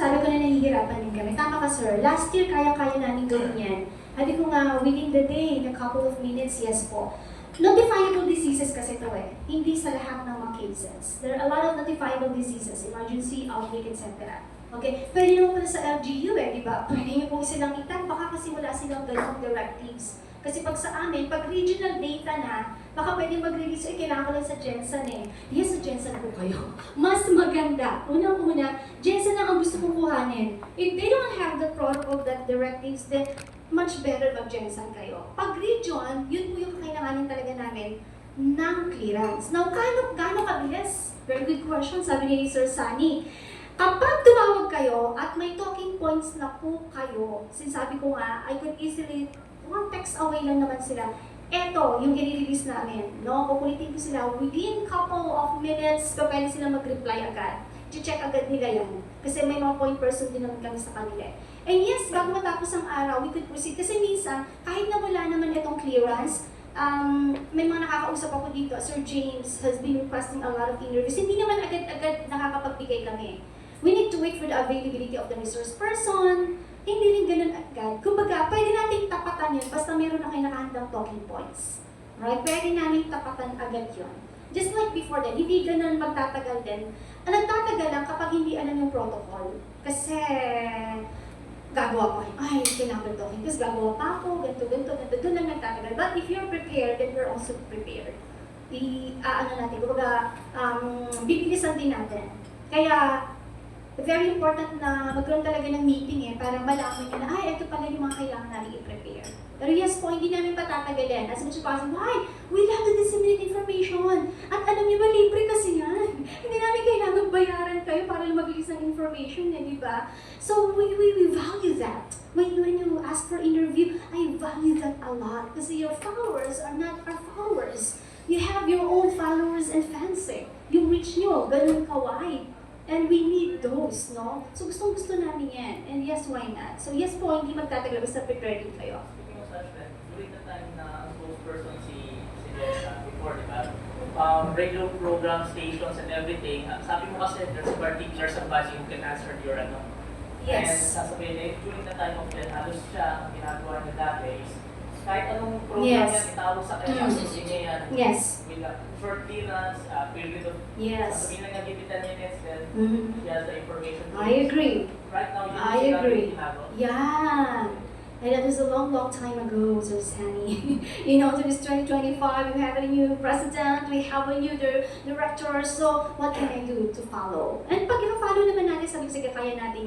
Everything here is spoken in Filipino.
sabi ko na nahihirapan din kami. Tama ka, sir. Last year, kaya-kaya namin gawin yan. Sabi ko nga, within the day, in a couple of minutes, yes po. Notifiable diseases kasi ito eh. Hindi sa lahat ng mga cases. There are a lot of notifiable diseases, emergency, outbreak, etc. Okay? Pwede naman pala sa LGU eh, di ba? Pwede nyo pong silang itan, baka kasi wala silang ganong directives. Kasi pag sa amin, pag regional data na, baka pwede mag-release, kailangan ko lang sa Jensen eh. Yes, sa Jensen po kayo. Mas maganda. Unang-una, Jensen ang gusto kong kuhanin. If they don't have the protocol, that directives, then much better mag-Jensen kayo. Pag region, yun po yung kailanganin talaga namin ng clearance. Now, gaano kabilis? Very good question, sabi ni Sir Sunny. Kapag tumawag kayo at may talking points na po kayo, sinasabi ko nga, I could easily, one text away lang naman sila. Eto, yung i-release namin, no? Kukulitin ko sila within couple of minutes, pwede sila mag-reply agad. I-check agad nila yan. Kasi may mga point person din naman kami sa kanila. And yes, bago matapos ang araw, we could proceed. Kasi minsan, kahit na wala naman itong clearance, may mga nakakausap ako dito, Sir James has been requesting a lot of interviews. Hindi naman agad-agad nakakapagbigay kami. We need to wait for the availability of the resource person. Hindi rin ganun agad. Kumbaga, pwede natin tapatan yun basta meron na kayo nakahandang talking points. Right? Pwede namin tapatan agad yun. Just like before then, hindi ganun magtatagal din. Ang nagtatagal lang kapag hindi alam yung protocol. Kasi, gagawa ko. Ay, kailangan talking. Kasi gagawa pa ako, ganito. Doon lang nagtatagal. But if you're prepared, then we're also prepared. Bibilisan din natin. Kaya, very important na magkaroon talaga ng meeting para malaman nyo na, ay, ito pala yung mga kailangan namin i-prepare. Pero yes po, hindi namin patatagalin. As much as possible, ay, we have to disseminate information. At alam niyo ba, libre kasi yan. Hindi namin kailangan bayaran kayo para mag-release ng information di ba? So, we value that. When you ask for interview, I value that a lot. Kasi your followers are not our followers. You have your own followers and fans Yung reach nyo, ganun ka-wide. And we need those, no? So gustong-gusto namin yan. And yes, why not? So yes po, hindi magtatagal, basta prepare din kayo. Speaking of such, during the time na spokesperson si Jessa before, di ba? Radio program, stations, and everything, sabi mo kasi there's particular somebody who can answer your ano. Yes. And sasabihin eh, during the time of that, halos siya, ang ginagawa niya dati is, kahit anong program Yes. yan, itawag sa kanya, sige yan. Yes. With a short clearance, period of, Yes. sasabihin lang niya, give it 10 minutes, then he has the information. I agree. Right now, you I agree. ginagawa. Yeah. And that was a long time ago, Sir Sunny. To this 2025, we have a new president, we have a new director, so what can I do to follow? And pag i-follow naman natin, sabi ko, sige, kaya natin